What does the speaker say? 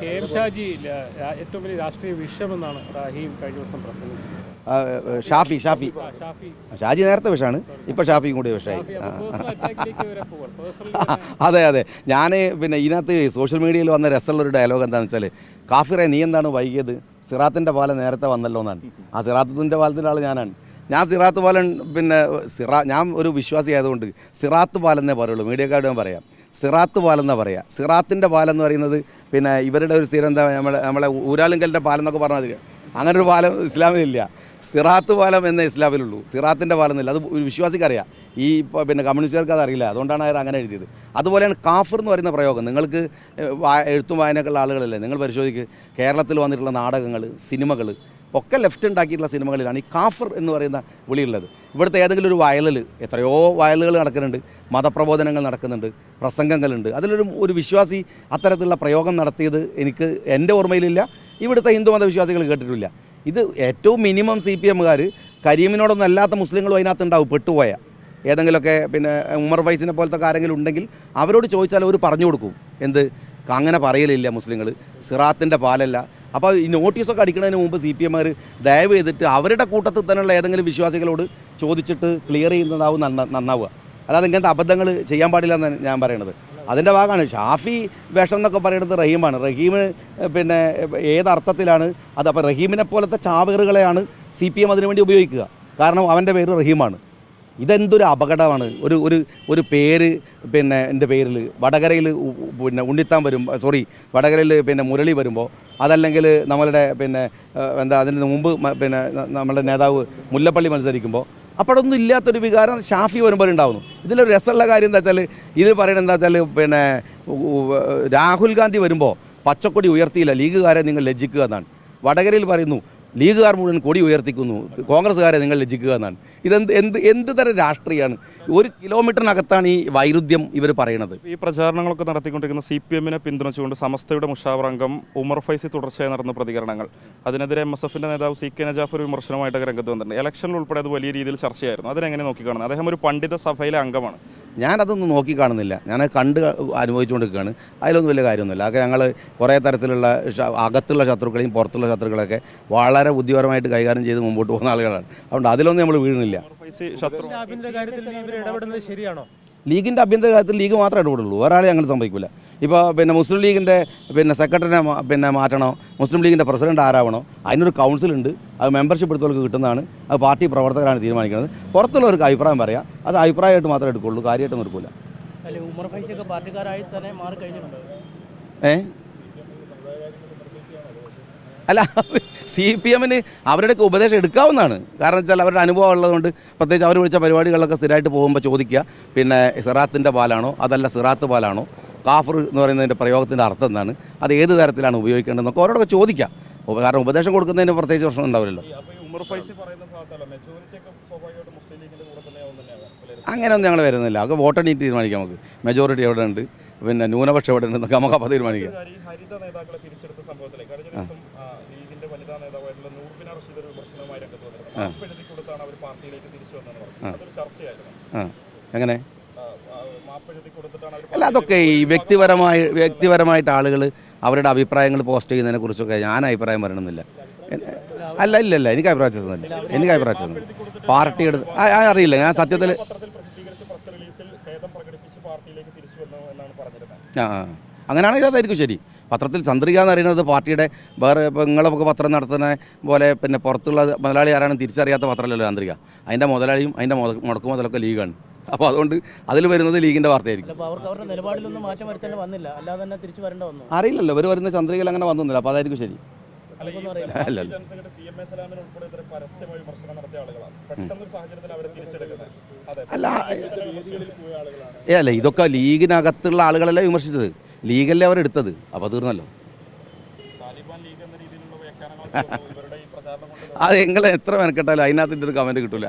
K M. Shaji ഏറ്റവും വലിയ രാഷ്ട്രീയ വിഷയമെന്നാണ് റഹീം കഴിഞ്ഞ ദിവസം പ്രസംഗിച്ചത്. ഷാജി നേരത്തെ വിഷമാണ്, ഇപ്പം ഷാഫിയും കൂടി വിഷമായി. അതെ അതെ, ഞാൻ പിന്നെ ഇതിനകത്ത് സോഷ്യൽ മീഡിയയിൽ വന്ന രസമുള്ളൊരു ഡയലോഗ് എന്താണെന്ന് വെച്ചാൽ, കാഫിറെ നീ എന്താണ് വൈകിയത്, സിറാത്തിൻ്റെ പാലം നേരത്തെ വന്നല്ലോ എന്നാണ്. ആ സിറാത്തിൻ്റെ പാലത്തിൻ്റെ ആൾ ഞാനാണ്. ഞാൻ സിറാത്ത് പാലം പിന്നെ ഞാൻ ഒരു വിശ്വാസി ആയതുകൊണ്ട് സിറാത്ത് പാലം എന്നേ പറയുള്ളൂ. മീഡിയക്കാരോട് ഞാൻ പറയാം, സിറാത്ത് പാലം എന്നാണ് പറയുക. സിറാത്തിൻ്റെ പാലം എന്ന് പറയുന്നത് പിന്നെ ഇവരുടെ ഒരു സ്ഥിരം എന്താ നമ്മളെ ഊരാലുങ്കലിൻ്റെ പാലം എന്നൊക്കെ പറഞ്ഞാൽ അങ്ങനെ ഒരു പാലം ഇസ്ലാമിലില്ല. സിറാത്ത് പാലം എന്നേ ഇസ്ലാമിലുള്ളൂ, സിറാത്തിൻ്റെ പാലം എന്നില്ല. അത് ഒരു വിശ്വാസിക്കറിയാം, ഈ പിന്നെ കമ്മ്യൂണിസ്റ്റുകാർക്ക് അതറിയില്ല, അതുകൊണ്ടാണ് അവർ അങ്ങനെ എഴുതിയത്. അതുപോലെയാണ് കാഫിർ എന്ന് പറയുന്ന പ്രയോഗം. നിങ്ങൾക്ക് എഴുത്തും വായനയൊക്കെയുള്ള ആളുകളല്ലേ, നിങ്ങൾ പരിശോധിക്കുക, കേരളത്തിൽ വന്നിട്ടുള്ള നാടകങ്ങൾ, സിനിമകൾ ഒക്കെ ലെഫ്റ്റ് ഉണ്ടാക്കിയിട്ടുള്ള സിനിമകളിലാണ് ഈ കാഫിർ എന്ന് പറയുന്ന വിളിയുള്ളത്. ഇവിടുത്തെ ഏതെങ്കിലും ഒരു വയലിൽ എത്രയോ വയലുകൾ നടക്കുന്നുണ്ട്, മതപ്രബോധനങ്ങൾ നടക്കുന്നുണ്ട്, പ്രസംഗങ്ങളുണ്ട്. അതിലൊരു വിശ്വാസി അത്തരത്തിലുള്ള പ്രയോഗം നടത്തിയത് എൻ്റെ ഓർമ്മയിലില്ല, ഇവിടുത്തെ ഹിന്ദു മതവിശ്വാസികൾ കേട്ടിട്ടില്ല. ഇത് ഏറ്റവും മിനിമം CPM-കാർ കരീമിനോടൊന്നും അല്ലാത്ത മുസ്ലിങ്ങളും അതിനകത്ത് ഉണ്ടാവും, പെട്ടുപോയ ഏതെങ്കിലുമൊക്കെ പിന്നെ ഉമർ ഫൈസിനെ പോലത്തെ ആരെങ്കിലും ഉണ്ടെങ്കിൽ അവരോട് ചോദിച്ചാൽ അവർ പറഞ്ഞു കൊടുക്കും, എന്ത് അങ്ങനെ പറയലില്ല മുസ്ലിങ്ങൾ, സിറാത്തിൻ്റെ പാലല്ല. അപ്പോൾ ഈ നോട്ടീസൊക്കെ അടിക്കുന്നതിന് മുമ്പ് CPM-കാർ ദയവ് ചെയ്തിട്ട് അവരുടെ കൂട്ടത്തിൽ തന്നെയുള്ള ഏതെങ്കിലും വിശ്വാസികളോട് ചോദിച്ചിട്ട് ക്ലിയർ ചെയ്യുന്നതാവും നന്നാവുക. അല്ലാതെ ഇങ്ങനത്തെ അബദ്ധങ്ങൾ ചെയ്യാൻ പാടില്ല എന്നാണ് ഞാൻ പറയണത്. അതിൻ്റെ ഭാഗമാണ് ഷാഫി വേഷം എന്നൊക്കെ പറയുന്നത് റഹീമാണ്. റഹീം പിന്നെ ഏതർത്ഥത്തിലാണ് അത്? അപ്പോൾ റഹീമിനെ പോലത്തെ ചാവേറുകളെയാണ് CPM അതിനുവേണ്ടി ഉപയോഗിക്കുക. കാരണം അവൻ്റെ പേര് റഹീമാണ്. ഇതെന്തൊരു അപകടമാണ്. ഒരു പേര് പിന്നെ എൻ്റെ പേരിൽ വടകരയിൽ പിന്നെ ഉണ്ണിത്താൻ വടകരയിൽ പിന്നെ മുരളി വരുമ്പോൾ, അതല്ലെങ്കിൽ നമ്മളുടെ പിന്നെ അതിന് മുമ്പ് പിന്നെ നമ്മുടെ നേതാവ് മുല്ലപ്പള്ളി മത്സരിക്കുമ്പോൾ അപ്പോഴൊന്നും ഇല്ലാത്തൊരു വികാരം ഷാഫി വരുമ്പോൾ ഉണ്ടാകുന്നു. ഇതിലൊരു രസമുള്ള കാര്യം എന്താ വെച്ചാൽ, ഇതിൽ പറയുന്നത് എന്താ വെച്ചാൽ, പിന്നെ രാഹുൽ ഗാന്ധി വരുമ്പോൾ പച്ചക്കൊടി ഉയർത്തിയില്ല, ലീഗുകാരെ നിങ്ങൾ ലജ്ജിക്കുക എന്നാണ്. വടകരയിൽ പറയുന്നു ലീഗുകാർ മുഴുവൻ കൊടി ഉയർത്തിക്കുന്നു, കോൺഗ്രസ്സുകാരെ നിങ്ങൾ ലജ്ജിക്കുക എന്നാണ്. എന്ത് തരം രാഷ്ട്രീയമാണ്? 1 കിലോമീറ്ററിനകത്താണ് ഈ വൈരുദ്ധ്യം ഇവർ പറയുന്നത്. ഈ പ്രചാരണങ്ങളൊക്കെ നടത്തിക്കൊണ്ടിരിക്കുന്ന CPM-നെ പിന്തുണച്ചുകൊണ്ട് സമസ്തയുടെ മുഷാവർ അംഗം ഉമർ ഫൈസി തുടർച്ചയായി നടന്ന പ്രതികരണങ്ങൾ, അതിനെതിരെ MSF-ന്റെ നേതാവ് CK നജാഫ് ഒരു വിമർശനമായിട്ടൊക്കെ രംഗത്ത് വന്നിട്ടുണ്ട്. ഇലക്ഷനിൽ ഉൾപ്പെടെ അത് വലിയ രീതിയിൽ ചർച്ചയായിരുന്നു. അതിനെങ്ങനെ നോക്കിക്കാണുന്നത്? അദ്ദേഹം ഒരു പണ്ഡിത സഭയിലെ അംഗമാണ്. ഞാനതൊന്നും നോക്കിക്കാണുന്നില്ല, ഞാൻ കണ്ട് അനുഭവിച്ചുകൊണ്ടിരിക്കുകയാണ്. അതിലൊന്നും വലിയ കാര്യമൊന്നുമില്ല. അതൊക്കെ ഞങ്ങൾ കുറേ തരത്തിലുള്ള അകത്തുള്ള ശത്രുക്കളെയും പുറത്തുള്ള ശത്രുക്കളൊക്കെ വളരെ ബുദ്ധിപരമായിട്ട് കൈകാര്യം ചെയ്ത് മുമ്പോട്ട് പോകുന്ന ആളുകളാണ്. അതുകൊണ്ട് അതിലൊന്നും നമ്മൾ വീഴുന്നില്ല. ലീഗിൻ്റെ ആഭ്യന്തര കാര്യത്തിൽ ലീഗ് മാത്രമേ ഇടപെടുള്ളൂ, ഒരാളെ ഞങ്ങൾ സംഭവിക്കില്ല. ഇപ്പോൾ പിന്നെ മുസ്ലിം ലീഗിൻ്റെ പിന്നെ സെക്രട്ടറിനെ പിന്നെ മാറ്റണോ, മുസ്ലിം ലീഗിൻ്റെ പ്രസിഡന്റ് ആരാവണോ, അതിനൊരു കൗൺസിലുണ്ട്, അത് മെമ്പർഷിപ്പ് എടുത്തവർക്ക് കിട്ടുന്നതാണ്. അത് പാർട്ടി പ്രവർത്തകരാണ് തീരുമാനിക്കുന്നത്. പുറത്തുള്ളവർക്ക് അഭിപ്രായം പറയാം, അത് അഭിപ്രായമായിട്ട് മാത്രമേ എടുക്കുള്ളൂ, കാര്യമായിട്ടൊന്നും എടുക്കില്ല. അല്ല, CPM-ന് അവരുടെയൊക്കെ ഉപദേശം എടുക്കാവുന്നതാണ്. കാരണം വെച്ചാൽ അവരുടെ അനുഭവം ഉള്ളതുകൊണ്ട്, പ്രത്യേകിച്ച് അവർ വിളിച്ച പരിപാടികളിലൊക്കെ സ്ഥിരമായിട്ട് പോകുമ്പോൾ ചോദിക്കുക, പിന്നെ സിറാത്തിൻ്റെ പാലാണോ അതല്ല സിറാത്ത് പാലാണോ, കാഫർ എന്ന് പറയുന്നതിൻ്റെ പ്രയോഗത്തിൻ്റെ അർത്ഥം എന്താണ്, അത് ഏത് തരത്തിലാണ് ഉപയോഗിക്കേണ്ടതെന്നൊക്കെ അവരോടൊക്കെ ചോദിക്കാം. കാരണം ഉപദേശം കൊടുക്കുന്നതിന് പ്രത്യേകിച്ച് പ്രശ്നം ഉണ്ടാവില്ലല്ലോ. അങ്ങനെയൊന്നും ഞങ്ങൾ വരുന്നില്ല. അത് വോട്ടെണ്ണീറ്റ് തീരുമാനിക്കാം. നമുക്ക് മെജോറിറ്റി എവിടെ ഉണ്ട്, പിന്നെ ന്യൂനപക്ഷം എവിടെ ഉണ്ടെന്നൊക്കെ നമുക്ക് അപ്പോൾ തീരുമാനിക്കാം. എങ്ങനെ? അല്ല, അതൊക്കെ ഈ വ്യക്തിപരമായിട്ട് ആളുകൾ അവരുടെ അഭിപ്രായങ്ങൾ പോസ്റ്റ് ചെയ്യുന്നതിനെ കുറിച്ചൊക്കെ ഞാൻ അഭിപ്രായം പറയണമെന്നില്ല. ഇല്ല, എനിക്ക് അഭിപ്രായം പാർട്ടി എടുത്ത് അറിയില്ല. ഞാൻ സത്യത്തിൽ അങ്ങനെയാണെങ്കിൽ അതായിരിക്കും ശരി. പത്രത്തിൽ ചന്ദ്രിക എന്ന് പറയുന്നത് പാർട്ടിയുടെ വേറെ, ഇപ്പോൾ നിങ്ങളൊക്കെ പത്രം നടത്തുന്ന പോലെ പിന്നെ പുറത്തുള്ള മുതലാളി ആരാണെന്ന് തിരിച്ചറിയാത്ത പത്രമല്ലല്ലോ ചന്ദ്രിക. അതിൻ്റെ മുതലാളിയും അതിൻ്റെ മുടക്കു മുതലൊക്കെ ലീഗാണ്. അപ്പോൾ അതുകൊണ്ട് അതിൽ വരുന്നത് ലീഗിൻ്റെ വാർത്തയായിരിക്കും. അറിയില്ലല്ലോ, ഇവർ വരുന്ന ചന്ദ്രികയിൽ അങ്ങനെ വന്നില്ല, അപ്പോൾ അതായിരിക്കും ശരി. അല്ല, ഇതൊക്കെ ലീഗിനകത്തുള്ള ആളുകളല്ലേ വിമർശിച്ചത്, ലീഗല്ലേ അവരെടുത്തത്, അപ്പോൾ തീർന്നല്ലോ. അത് നിങ്ങൾ എത്ര മെനക്കെട്ടാലും അതിനകത്തിൻ്റെ ഒരു കമൻറ്റ് കിട്ടില്ല.